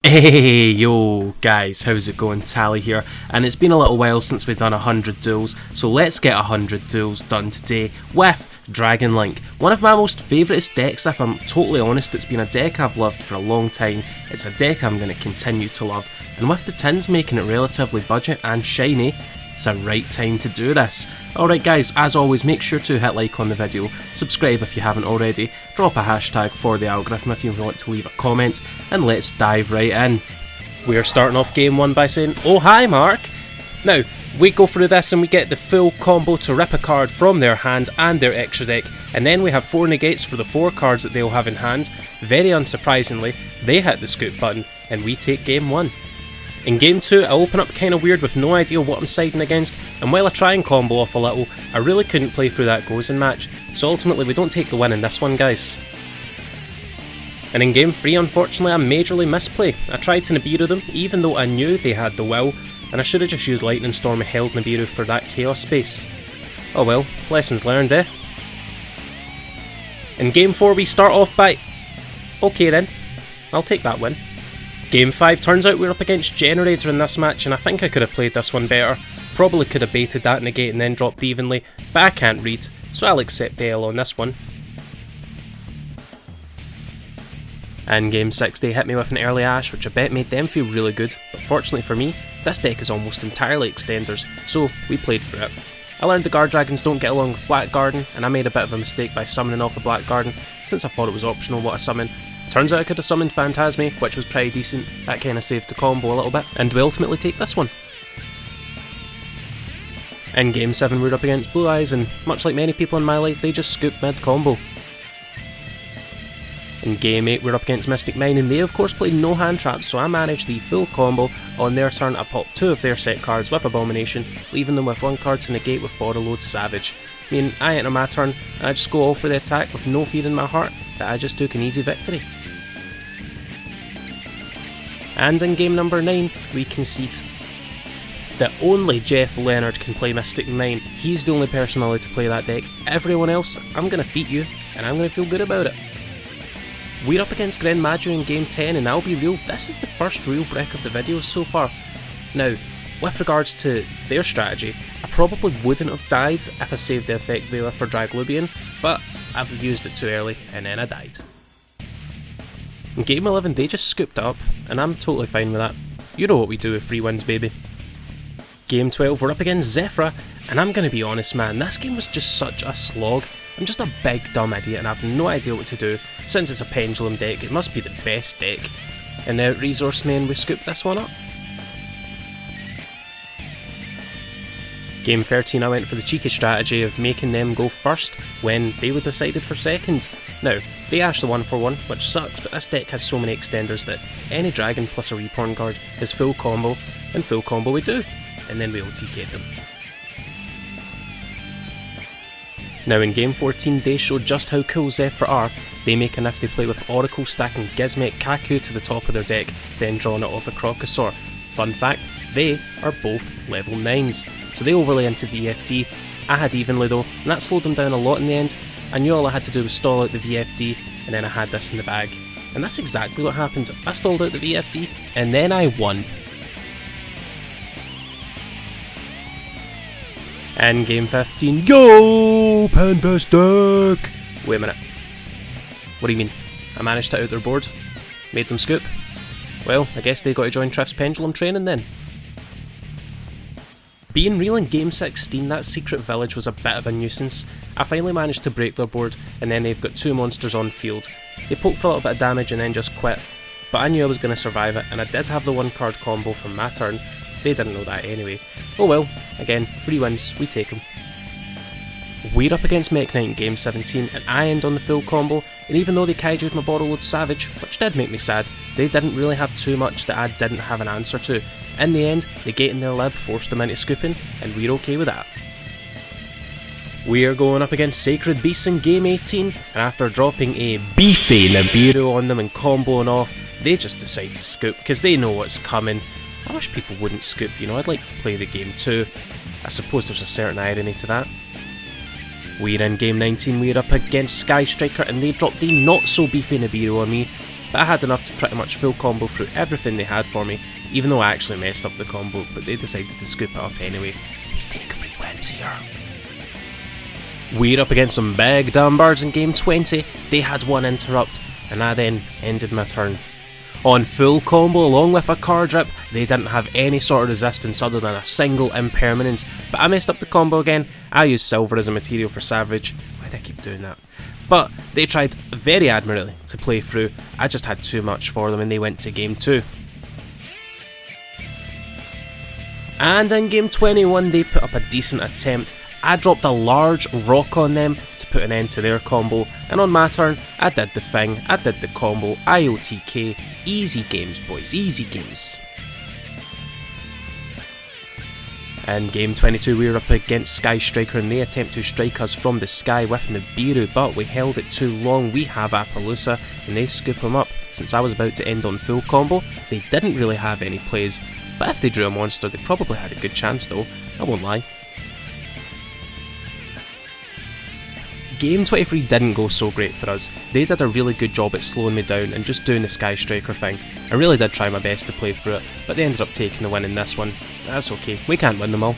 Hey yo guys, how's it going? Tally here, and it's been a little while since we've done 100 duels, so let's get 100 duels done today with Dragon Link. One of my most favourite decks, if I'm totally honest. It's been a deck I've loved for a long time, it's a deck I'm going to continue to love, and with the tins making it relatively budget and shiny, it's a right time to do this. Alright guys, as always, make sure to hit like on the video, subscribe if you haven't already, drop a hashtag for the algorithm if you want to leave a comment, and let's dive right in. We are starting off game 1 by saying, "Oh hi Mark!" Now, we go through this and we get the full combo to rip a card from their hand and their extra deck, and then we have 4 negates for the 4 cards that they'll have in hand. Very unsurprisingly, they hit the scoop button, and we take game 1. In game 2, I open up kinda weird with no idea what I'm siding against, and while I try and combo off a little, I really couldn't play through that Gozen match, so ultimately we don't take the win in this one guys. And in game 3, unfortunately, I majorly misplay. I tried to Nibiru them, even though I knew they had the will, and I should have just used Lightning Storm and held Nibiru for that chaos space. Oh well, lessons learned, eh? In game 4, we start off by... okay then, I'll take that win. Game 5, turns out we're up against Generator in this match, and I think I could have played this one better. Probably could have baited that negate and then dropped evenly, but I can't read, so I'll accept the L on this one. In game 6, they hit me with an early Ash, which I bet made them feel really good, but fortunately for me, this deck is almost entirely extenders, so we played for it. I learned the Guard Dragons don't get along with Black Garden, and I made a bit of a mistake by summoning off a Black Garden, since I thought it was optional what I summon. Turns out I could have summoned Phantasme, which was pretty decent. That kinda saved the combo a little bit, and we ultimately take this one. In game 7 we're up against Blue Eyes, and much like many people in my life, they just scoop mid-combo. In game 8 we're up against Mystic Mine, and they of course played no hand traps, so I managed the full combo. On their turn I popped 2 of their set cards with Abomination, leaving them with 1 card to negate with Borderload Savage. Meaning I enter my turn, and I just go all for the attack with no fear in my heart that I just took an easy victory. And in game number 9, we concede. That only Jeff Leonard can play Mystic Mine. He's the only person allowed to play that deck. Everyone else, I'm going to beat you, and I'm going to feel good about it. We're up against Gren Maju in game 10, and I'll be real, this is the first real break of the video so far. Now, with regards to their strategy, I probably wouldn't have died if I saved the effect Veiler for Draglubian, but I've used it too early, and then I died. In game 11 they just scooped up, and I'm totally fine with that. You know what we do with free wins, baby. Game 12 we're up against Zephyra, and I'm gonna be honest man, this game was just such a slog. I'm just a big dumb idiot and I have no idea what to do. Since it's a pendulum deck, it must be the best deck. And now at Resource Main we scooped this one up. Game 13 I went for the cheeky strategy of making them go first when they would decided for second. Now, they ashed the 1-for-1, which sucks, but this deck has so many extenders that any dragon plus a Reborn card is full combo, and full combo we do, and then we OTK'd them. Now in game 14 they show just how cool Zephyr are. They make a nifty play with Oracle stacking Gizmek Kaku to the top of their deck, then drawing it off a Crocosaur. Fun fact, they are both level 9s. So they overlay into VFD. I had evenly though, and that slowed them down a lot in the end. I knew all I had to do was stall out the VFD, and then I had this in the bag. And that's exactly what happened. I stalled out the VFD, and then I won. And game 15, go Pantastic! Wait a minute. What do you mean? I managed to out their board? Made them scoop? Well, I guess they got to join Triff's Pendulum training then. Being real in game 16, that secret village was a bit of a nuisance. I finally managed to break their board, and then they've got 2 monsters on field. They poked for a little bit of damage and then just quit, but I knew I was going to survive it, and I did have the 1 card combo from my turn. They didn't know that anyway. Oh well, again, free wins, we take them. We're up against Mech Knight in game 17, and I end on the full combo, and even though they kaiju'd my Borderload Savage, which did make me sad, they didn't really have too much that I didn't have an answer to. In the end, negating their lib forced them into scooping, and we're okay with that. We're going up against Sacred Beasts in game 18, and after dropping a beefy Nibiru on them and comboing off, they just decide to scoop, because they know what's coming. I wish people wouldn't scoop, you know, I'd like to play the game too. I suppose there's a certain irony to that. We're in game 19, we're up against Sky Striker, and they dropped a not so beefy Nibiru on me. but I had enough to pretty much full combo through everything they had for me, even though I actually messed up the combo, but they decided to scoop it up anyway. We take 3 wins here. We're up against some big damn birds in game 20, they had 1 interrupt, and I then ended my turn. On full combo along with a card rip, they didn't have any sort of resistance other than a single impermanence, but I messed up the combo again. I used silver as a material for Savage. Why did I keep doing that? But they tried very admirably to play through. I just had too much for them and they went to game 2. And in game 21 they put up a decent attempt. I dropped a large rock on them to put an end to their combo, and on my turn I did the thing, I did the combo, IOTK, easy games boys, easy games. In game 22 we were up against Sky Striker and they attempt to strike us from the sky with Nibiru, but we held it too long. We have Appaloosa and they scoop him up. Since I was about to end on full combo, they didn't really have any plays, but if they drew a monster they probably had a good chance though, I won't lie. Game 23 didn't go so great for us. They did a really good job at slowing me down and just doing the Sky Striker thing. I really did try my best to play through it, but they ended up taking the win in this one. That's okay, we can't win them all.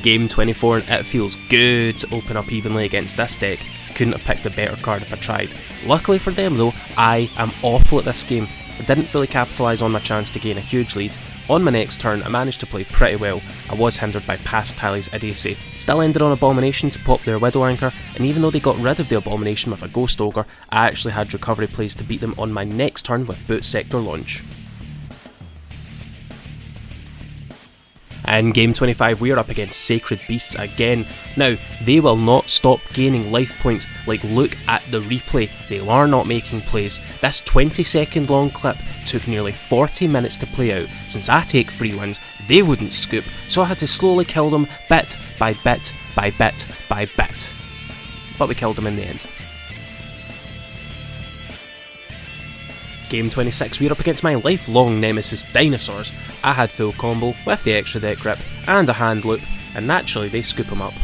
Game 24 and it feels good to open up evenly against this deck. Couldn't have picked a better card if I tried. Luckily for them though, I am awful at this game. I didn't fully capitalise on my chance to gain a huge lead. On my next turn I managed to play pretty well. I was hindered by past Tally's idiocy. Still ended on Abomination to pop their Widow Anchor, and even though they got rid of the Abomination with a Ghost Ogre, I actually had recovery plays to beat them on my next turn with Boot Sector launch. In game 25 we are up against Sacred Beasts again. Now, they will not stop gaining life points. Like, look at the replay, they are not making plays. This 20-second long clip took nearly 40 minutes to play out. Since I take 3 wins, they wouldn't scoop, so I had to slowly kill them bit by bit by bit by bit. But we killed them in the end. Game 26 we're up against my lifelong nemesis Dinosaurs. I had full combo with the extra deck grip and a hand loop, and naturally they scoop him up.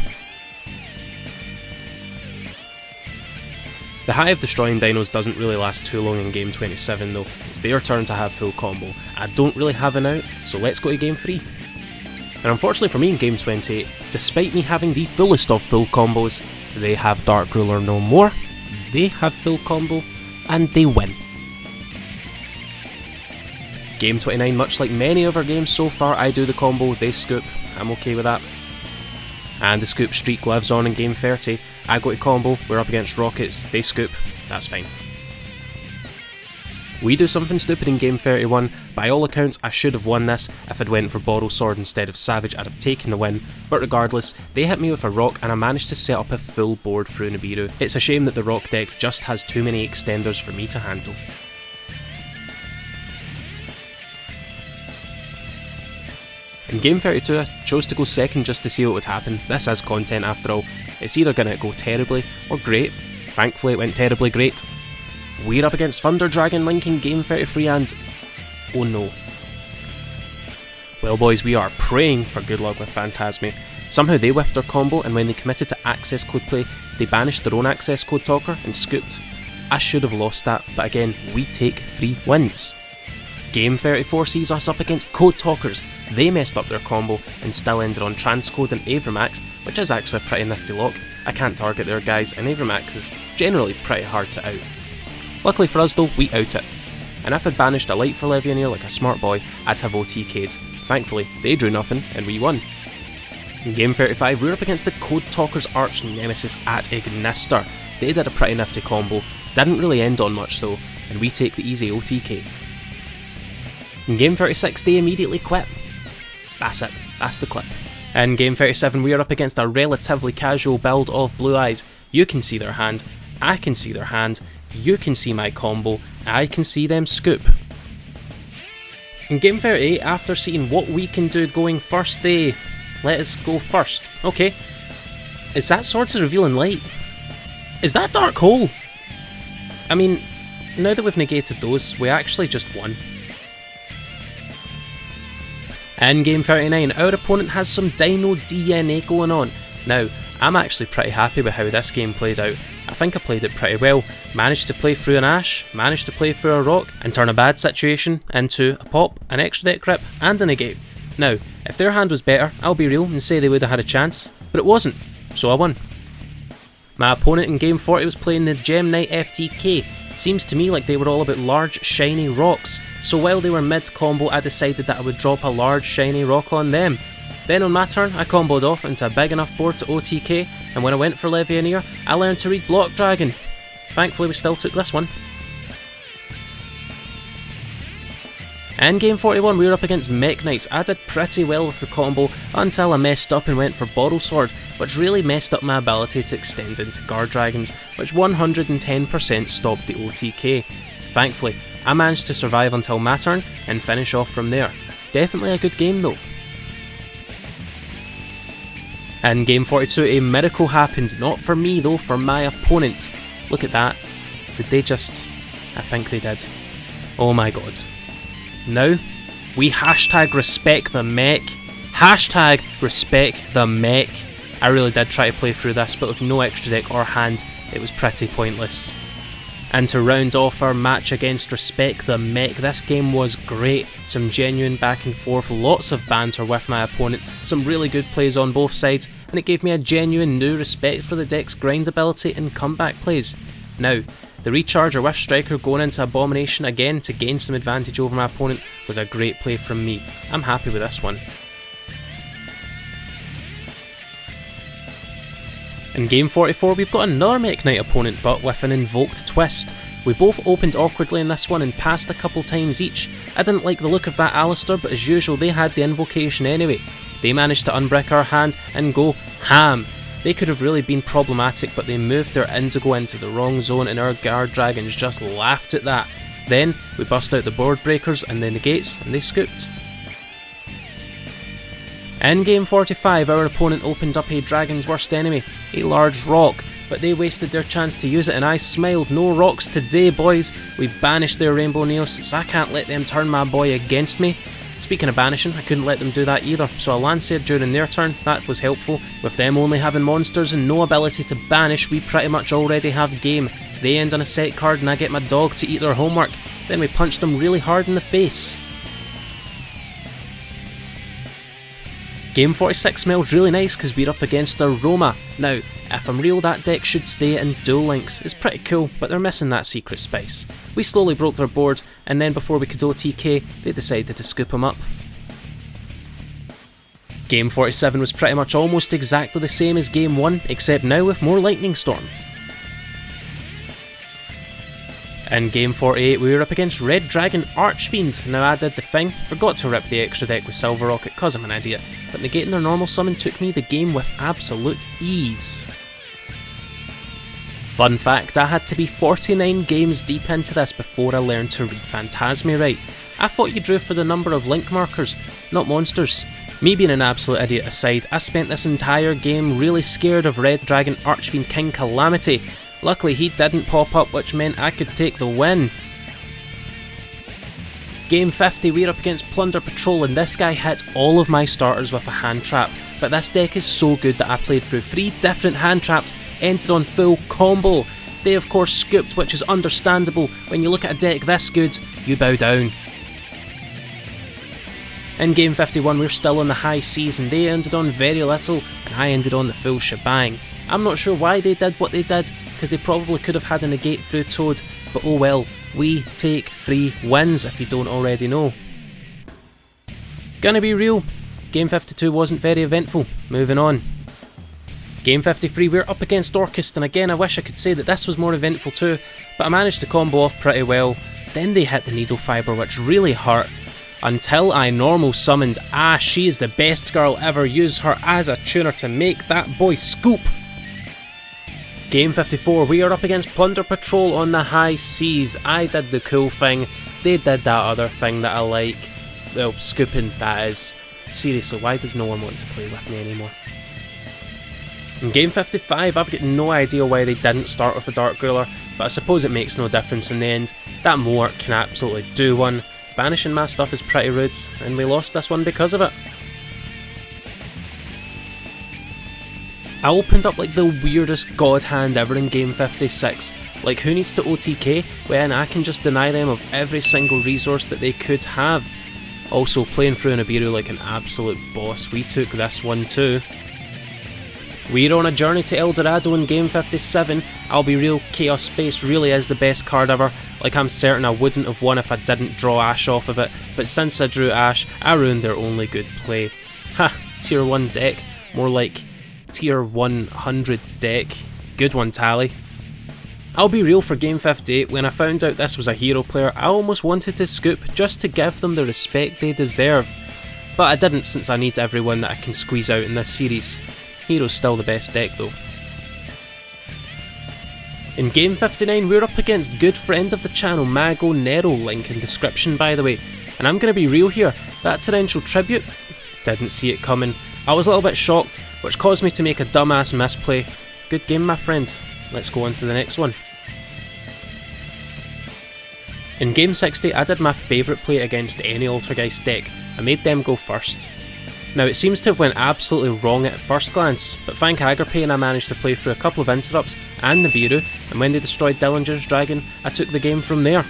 The high of destroying dinos doesn't really last too long in game 27 though. It's their turn to have full combo. I don't really have an out, so let's go to game 3. And unfortunately for me in game 28, despite me having the fullest of full combos, they have Dark Ruler no more, they have full combo, and they win. Game 29, much like many of our games so far, I do the combo, they scoop, I'm okay with that. And the scoop streak lives on in game 30, I go to combo, we're up against Rockets, they scoop, that's fine. We do something stupid in game 31, by all accounts I should have won this. If I'd went for Borrow Sword instead of Savage I'd have taken the win, but regardless, they hit me with a rock and I managed to set up a full board through Nibiru. It's a shame that the rock deck just has too many extenders for me to handle. In game 32 I chose to go second just to see what would happen. This is content after all. It's either going to go terribly or great. Thankfully it went terribly great. We're up against Thunder Dragon Link in game 33 and... oh no. Well boys, we are praying for good luck with Phantasme. Somehow they whiffed their combo, and when they committed to access code play, they banished their own access code talker and scooped. I should have lost that, but again, we take 3 wins. Game 34 sees us up against Code Talkers. They messed up their combo and still ended on Transcode and Avramax, which is actually a pretty nifty lock. I can't target their guys, and Avramax is generally pretty hard to out. Luckily for us though, we out it. And if I'd banished a Light for Levianeer like a smart boy, I'd have OTK'd. Thankfully, they drew nothing and we won. In game 35, we were up against the Code Talkers arch nemesis at Ignister. They did a pretty nifty combo, didn't really end on much though, and we take the easy OTK. In game 36 they immediately quit. That's it, that's the clip. In game 37 we are up against a relatively casual build of Blue Eyes. You can see their hand, I can see their hand, you can see my combo, I can see them scoop. In game 38, after seeing what we can do going first, they let us go first. Okay. Is that Swords of Revealing Light? Is that Dark Hole? I mean, now that we've negated those, we actually just won. In game 39, our opponent has some Dino DNA going on. Now, I'm actually pretty happy with how this game played out. I think I played it pretty well. Managed to play through an Ash, managed to play through a Rock, and turn a bad situation into a Pop, an extra deck rip, and a negate. Now, if their hand was better, I'll be real and say they would have had a chance, but it wasn't, so I won. My opponent in game 40 was playing the Gem Knight FTK. Seems to me like they were all about large shiny rocks, so while they were mid-combo I decided that I would drop a large shiny rock on them. Then on my turn I comboed off into a big enough board to OTK, and when I went for Levianeer I learned to read Block Dragon. Thankfully we still took this one. In game 41 we were up against Mech Knights. I did pretty well with the combo until I messed up and went for Borrow Sword, which really messed up my ability to extend into Guard Dragons, which 110% stopped the OTK. Thankfully, I managed to survive until my turn and finish off from there. Definitely a good game though. In game 42 a miracle happened, not for me though, for my opponent. Look at that. Did they just... I think they did. Oh my god. Now, we hashtag respect the mech. Hashtag respect the mech. I really did try to play through this, but with no extra deck or hand, it was pretty pointless. And to round off our match against Respect the Mech, this game was great. Some genuine back and forth, lots of banter with my opponent, some really good plays on both sides, and it gave me a genuine new respect for the deck's grind ability and comeback plays. Now, the recharger with Striker going into Abomination again to gain some advantage over my opponent was a great play from me. I'm happy with this one. In game 44 we've got another Mech Knight opponent, but with an invoked twist. We both opened awkwardly in this one and passed a couple times each. I didn't like the look of that Alistair, but as usual they had the invocation anyway. They managed to unbrick our hand and go ham. They could have really been problematic, but they moved their Indigo into the wrong zone and our Guard Dragons just laughed at that. Then we bust out the board breakers and the negates and they scooped. In game 45 our opponent opened up a Dragon's Worst Enemy, a large rock, but they wasted their chance to use it and I smiled. No rocks today boys. We banished their Rainbow Neos since I can't let them turn my boy against me. Speaking of banishing, I couldn't let them do that either, so I Lanced during their turn. That was helpful. With them only having monsters and no ability to banish, we pretty much already have game. They end on a set card and I get my dog to eat their homework. Then we punch them really hard in the face. Game 46 smelled really nice because we're up against a Roma. Now, if I'm real, that deck should stay in Duel Links. It's pretty cool, but they're missing that secret spice. We slowly broke their board, and then before we could OTK, they decided to scoop them up. Game 47 was pretty much almost exactly the same as Game 1, except now with more Lightning Storm. In game 48 we were up against Red Dragon Archfiend. Now I did the thing, forgot to rip the extra deck with Silver Rocket cause I'm an idiot, but negating their normal summon took me the game with absolute ease. Fun fact, I had to be 49 games deep into this before I learned to read Phantasmi right. I thought you drew for the number of link markers, not monsters. Me being an absolute idiot aside, I spent this entire game really scared of Red Dragon Archfiend King Calamity. Luckily he didn't pop up, which meant I could take the win. Game 50 we're up against Plunder Patrol and this guy hit all of my starters with a hand trap, but this deck is so good that I played through 3 different hand traps, ended on full combo. They of course scooped, which is understandable. When you look at a deck this good, you bow down. In game 51 we're still on the high seas and they ended on very little and I ended on the full shebang. I'm not sure why they did what they did, because they probably could have had a negate through Toad, but oh well, we take 3 wins if you don't already know. Gonna be real, game 52 wasn't very eventful. Moving on. Game 53 we're up against Orcust, and again I wish I could say that this was more eventful too, but I managed to combo off pretty well. Then they hit the Needle Fibre, which really hurt, until I normal summoned she is the best girl ever, use her as a tuner to make that boy scoop. Game 54 we are up against Plunder Patrol on the high seas. I did the cool thing, they did that other thing that I like. Well, scooping that is. Seriously, why does no one want to play with me anymore? In game 55 I've got no idea why they didn't start with a Dark Ruler, but I suppose it makes no difference in the end. That Moark can absolutely do one. Banishing my stuff is pretty rude, and we lost this one because of it. I opened up like the weirdest god hand ever in game 56. Like, who needs to OTK when I can just deny them of every single resource that they could have? Also, playing through Nibiru like an absolute boss, we took this one too. We're on a journey to El Dorado in game 57. I'll be real, Chaos Space really is the best card ever. Like, I'm certain I wouldn't have won if I didn't draw Ash off of it, but since I drew Ash, I ruined their only good play. Ha, tier 1 deck, more like tier 100 deck. Good one, Tally. I'll be real, for game 58, when I found out this was a hero player, I almost wanted to scoop just to give them the respect they deserve. But I didn't, since I need everyone that I can squeeze out in this series. Hero's still the best deck though. In game 59 we're up against good friend of the channel Mago Nero, link in description by the way. And I'm gonna be real here, that torrential tribute, didn't see it coming. I was a little bit shocked, which caused me to make a dumbass misplay. Good game my friend, let's go on to the next one. In game 60 I did my favourite play against any Altergeist deck, I made them go first. Now it seems to have went absolutely wrong at first glance, but thank Agripane I managed to play through a couple of interrupts and Nibiru, and when they destroyed Dillinger's Dragon, I took the game from there.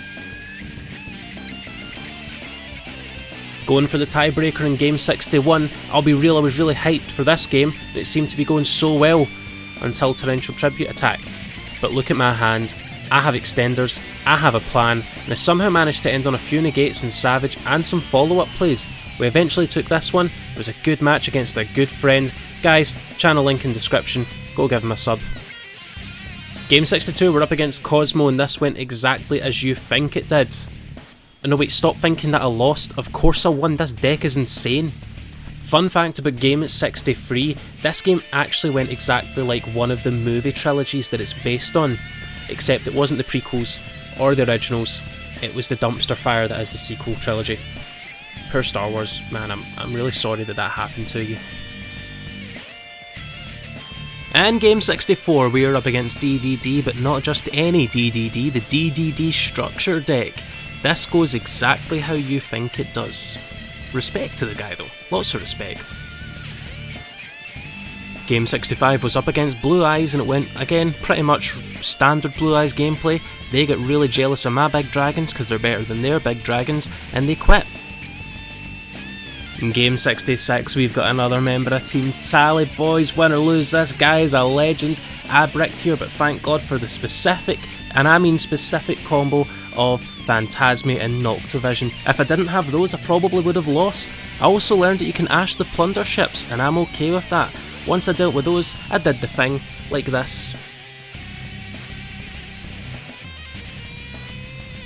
Going for the tiebreaker in game 61, I'll be real, I was really hyped for this game, and it seemed to be going so well, until Torrential Tribute attacked. But look at my hand, I have extenders, I have a plan, and I somehow managed to end on a few negates and Savage and some follow-up plays. We eventually took this one, it was a good match against a good friend. Guys, channel link in description, go give him a sub. Game 62 we're up against Cosmo and this went exactly as you think it did. No wait, stop thinking that I lost, of course I won, this deck is insane. Fun fact about game 63, this game actually went exactly like one of the movie trilogies that it's based on. Except it wasn't the prequels or the originals, it was the dumpster fire that is the sequel trilogy. Poor Star Wars, man, I'm really sorry that that happened to you. And game 64, we are up against DDD, but not just any DDD, the DDD structure deck. This goes exactly how you think it does. Respect to the guy though, lots of respect. Game 65 was up against Blue Eyes and it went, again, pretty much standard Blue Eyes gameplay. They get really jealous of my big dragons because they're better than their big dragons, and they quit. In game 66 we've got another member of Team Tally. Boys, win or lose, this guy is a legend. I bricked here, but thank God for the specific, and I mean specific, combo of Phantasmi and Noctovision. If I didn't have those, I probably would have lost. I also learned that you can Ash the plunder ships, and I'm okay with that. Once I dealt with those, I did the thing, like this.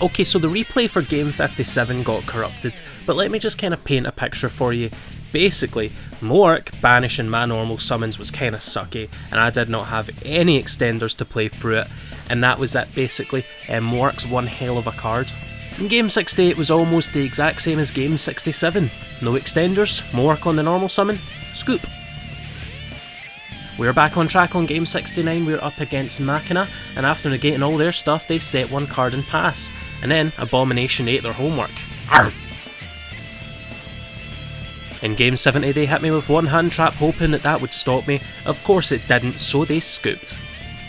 Okay, so the replay for game 57 got corrupted, but let me just kind of paint a picture for you. Basically, Moark banishing my normal summons was kind of sucky, and I did not have any extenders to play through it, and that was it basically. Moark's one hell of a card. And game 68 was almost the exact same as game 67. No extenders, Moark on the normal summon, scoop. We're back on track on game 69, we're up against Machina, and after negating all their stuff, they set one card and pass. And then, Abomination ate their homework. Arr! In game 70, they hit me with one hand trap, hoping that that would stop me. Of course it didn't, so they scooped.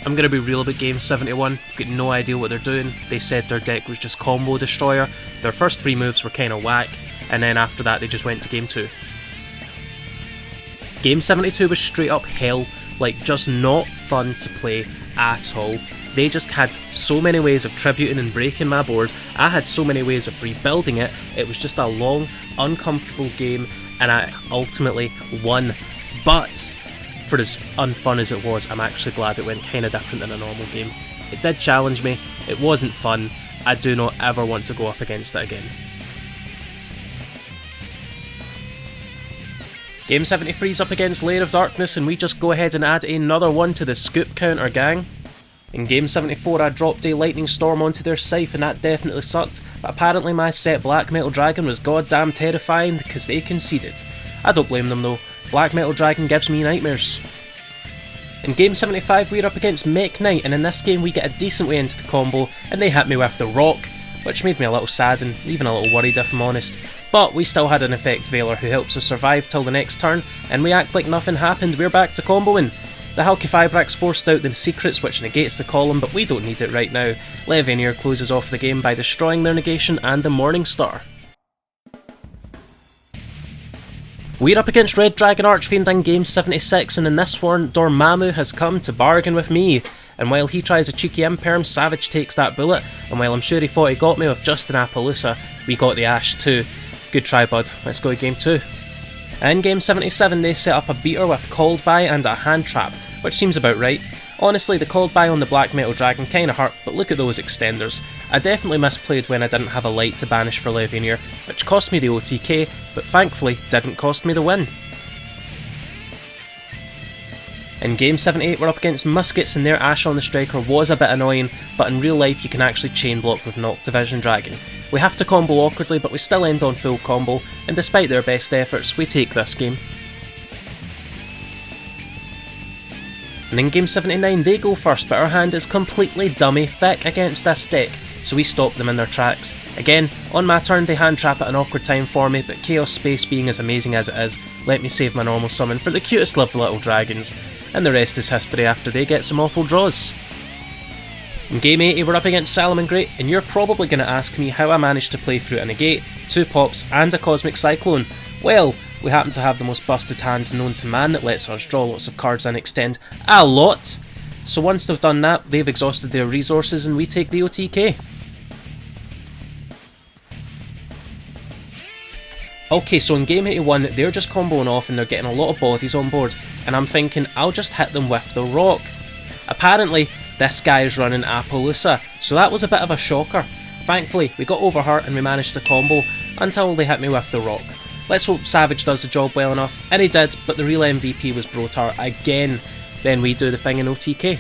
I'm going to be real about game 71, I've got no idea what they're doing. They said their deck was just Combo Destroyer, their first 3 moves were kinda whack, and then after that they just went to game 2. Game 72 was straight up hell, like just not fun to play at all. They just had so many ways of tributing and breaking my board, I had so many ways of rebuilding it, it was just a long, uncomfortable game, and I ultimately won. But, for as unfun as it was, I'm actually glad it went kinda different than a normal game. It did challenge me, it wasn't fun, I do not ever want to go up against it again. Game 73 is up against Lair of Darkness and we just go ahead and add another one to the scoop counter, gang. In game 74 I dropped a Lightning Storm onto their Scythe and that definitely sucked, but apparently my set Black Metal Dragon was goddamn terrifying because they conceded. I don't blame them though, Black Metal Dragon gives me nightmares. In game 75 we're up against Mech Knight and in this game we get a decent way into the combo and they hit me with the Rock, which made me a little sad and even a little worried if I'm honest. But we still had an Effect Veiler who helps us survive till the next turn, and we act like nothing happened, we're back to comboing. The Halqifibrax forced out the secrets which negates the column, but we don't need it right now. Levineer closes off the game by destroying their negation and the Morningstar. We're up against Red Dragon Archfiend in game 76, and in this one, Dormammu has come to bargain with me. And while he tries a cheeky imperm, Savage takes that bullet, and while I'm sure he thought he got me with just an Appaloosa, we got the Ash too. Good try, bud. Let's go to game 2. In game 77 they set up a beater with Called By and a hand trap, which seems about right. Honestly, the Called By on the Black Metal Dragon kinda hurt, but look at those extenders. I definitely misplayed when I didn't have a light to banish for Levineer, which cost me the OTK, but thankfully didn't cost me the win. In game 78 we're up against Muskets, and their Ash on the Striker was a bit annoying, but in real life you can actually chain block with Noctivision Dragon. We have to combo awkwardly, but we still end on full combo, and despite their best efforts, we take this game. And in game 79 they go first, but our hand is completely dummy thick against this deck, so we stop them in their tracks. Again, on my turn they hand trap at an awkward time for me, but Chaos Space being as amazing as it is, let me save my normal summon for the cutest of little dragons, and the rest is history after they get some awful draws. In game 80 we're up against Salamangreat, and you're probably going to ask me how I managed to play through a negate, 2 pops and a Cosmic Cyclone. Well, we happen to have the most busted hands known to man that lets us draw lots of cards and extend a lot. So once they've done that, they've exhausted their resources and we take the OTK. Okay, so in game 81 they're just comboing off and they're getting a lot of bodies on board, and I'm thinking I'll just hit them with the rock. Apparently this guy is running Appaloosa, so that was a bit of a shocker. Thankfully we got over her and we managed to combo until they hit me with the rock. Let's hope Savage does the job well enough, and he did, but the real MVP was Brotar again. Then we do the thing in OTK.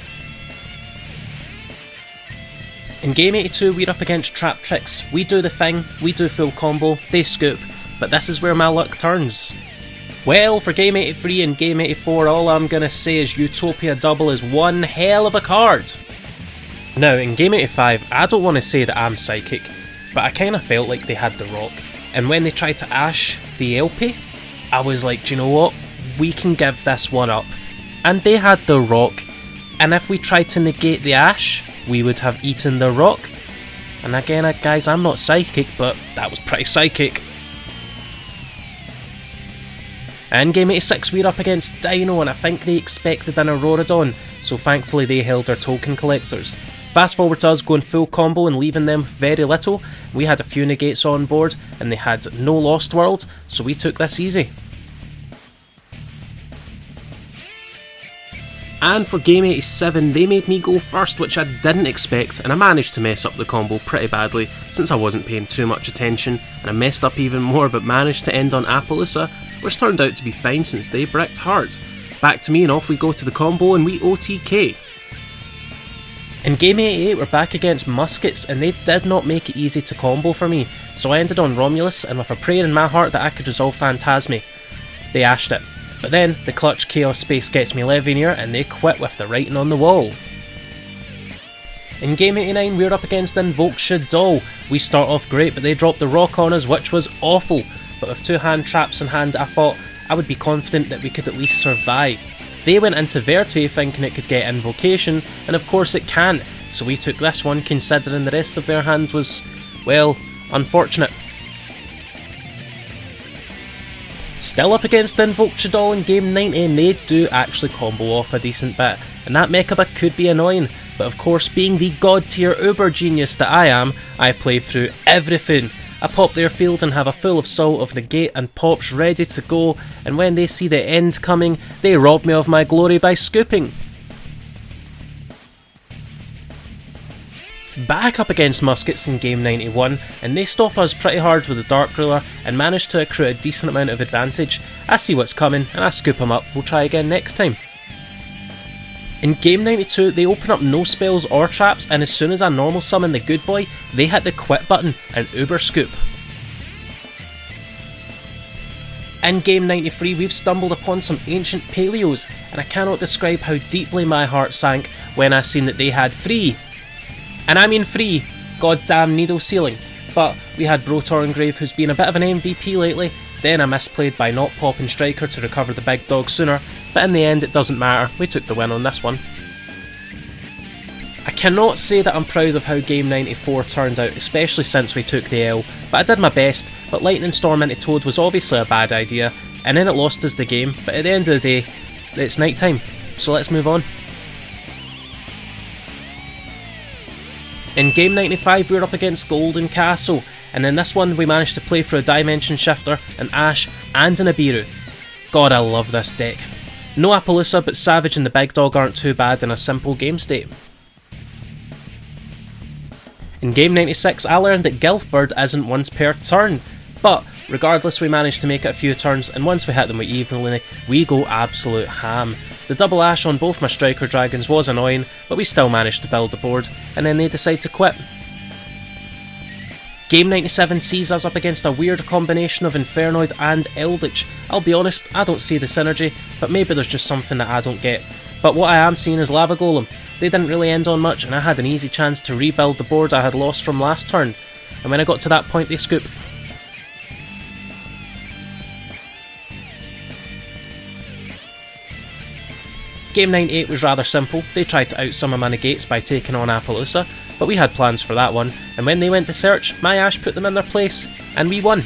In game 82 we're up against Trap Tricks. We do the thing, we do full combo, they scoop, but this is where my luck turns. Well, for game 83 and game 84 all I'm gonna say is Utopia Double is one hell of a card. Now in game 85 I don't want to say that I'm psychic, but I kinda felt like they had the rock. And when they tried to Ash the LP, I was like, do you know what? We can give this one up. And they had the rock, and if we tried to negate the Ash, we would have eaten the rock. And again, guys, I'm not psychic, but that was pretty psychic. In game 86 we're up against Dino, and I think they expected an Auroradon, so thankfully they held their token collectors. Fast forward to us going full combo and leaving them very little. We had a few negates on board and they had no Lost World, so we took this easy. And for game 87 they made me go first, which I didn't expect, and I managed to mess up the combo pretty badly since I wasn't paying too much attention, and I messed up even more but managed to end on Appaloosa, which turned out to be fine since they bricked hard. Back to me and off we go to the combo and we OTK. In game 88 we're back against Muskets, and they did not make it easy to combo for me, so I ended on Romulus, and with a prayer in my heart that I could resolve Phantasme, they ashed it. But then the clutch Chaos Space gets me Levineer and they quit with the writing on the wall. In game 89 we're up against Invoke Shaddoll. We start off great but they drop the rock on us, which was awful, but with 2 hand traps in hand I thought I would be confident that we could at least survive. They went into Verte thinking it could get Invocation, and of course it can't, so we took this one considering the rest of their hand was, well, unfortunate. Still up against Invoke Shaddoll in game 90, and they do actually combo off a decent bit, and that Mechaba could be annoying, but of course being the god tier uber genius that I am, I play through everything. I pop their field and have a full of Soul of Negate and Pops ready to go, and when they see the end coming, they rob me of my glory by scooping. Back up against Muskets in game 91, and they stop us pretty hard with the Dark Ruler and manage to accrue a decent amount of advantage. I see what's coming and I scoop them up, we'll try again next time. In game 92 they open up no spells or traps, and as soon as I normal summon the good boy, they hit the quit button and uber scoop. In game 93 we've stumbled upon some ancient paleos, and I cannot describe how deeply my heart sank when I seen that they had free. And I mean free, goddamn needle sealing. but we had Brotorngrave, who's been a bit of an MVP lately, then I misplayed by not popping Striker to recover the big dog sooner, but in the end it doesn't matter, we took the win on this one. I cannot say that I'm proud of how game 94 turned out, especially since we took the L, but I did my best. But Lightning Storm into Toad was obviously a bad idea, and then it lost us the game, but at the end of the day, it's night time, so let's move on. In game 95 we were up against Golden Castle, and in this one we managed to play for a Dimension Shifter, an Ash and an Abiru. God, I love this deck. No Appaloosa, but Savage and the Big Dog aren't too bad in a simple game state. In game 96 I learned that Gilfbird isn't once per turn, but regardless we managed to make it a few turns, and once we hit them with evenly, we go absolute ham. The double Ash on both my Striker Dragons was annoying, but we still managed to build the board, and then they decide to quit. Game 97 sees us up against a weird combination of Infernoid and Eldritch. I'll be honest, I don't see the synergy, but maybe there's just something that I don't get. But what I am seeing is Lava Golem. They didn't really end on much, and I had an easy chance to rebuild the board I had lost from last turn, and when I got to that point they scoop. Game 98 was rather simple. They tried to outsummon my negates by taking on Appaloosa, but we had plans for that one, and when they went to search, my Ash put them in their place, and we won.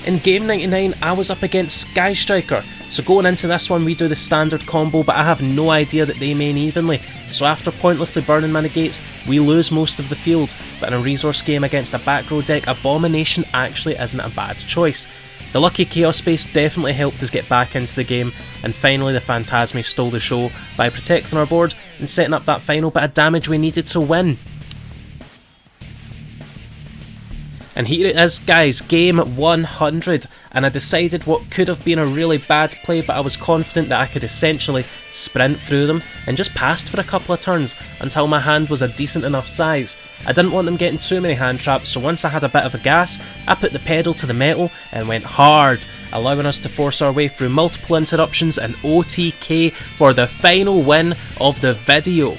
In game 99 I was up against Sky Striker, so going into this one we do the standard combo, but I have no idea that they main evenly, so after pointlessly burning my negates, we lose most of the field, but in a resource game against a back row deck, Abomination actually isn't a bad choice. The lucky Chaos Space definitely helped us get back into the game, and finally the Phantasme stole the show by protecting our board and setting up that final bit of damage we needed to win. And here it is guys, game 100, and I decided what could have been a really bad play, but I was confident that I could essentially sprint through them, and just passed for a couple of turns until my hand was a decent enough size. I didn't want them getting too many hand traps, so once I had a bit of a gas, I put the pedal to the metal and went hard, allowing us to force our way through multiple interruptions and OTK for the final win of the video.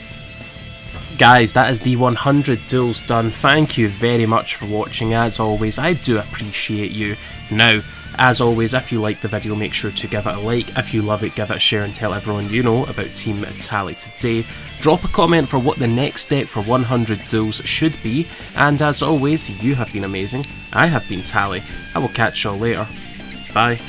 Guys, that is the 100 duels done. Thank you very much for watching. As always, I do appreciate you. Now, as always, if you like the video, make sure to give it a like. If you love it, give it a share and tell everyone you know about TCGTally today. Drop a comment for what the next deck for 100 duels should be. And as always, you have been amazing. I have been Tally. I will catch y'all later. Bye.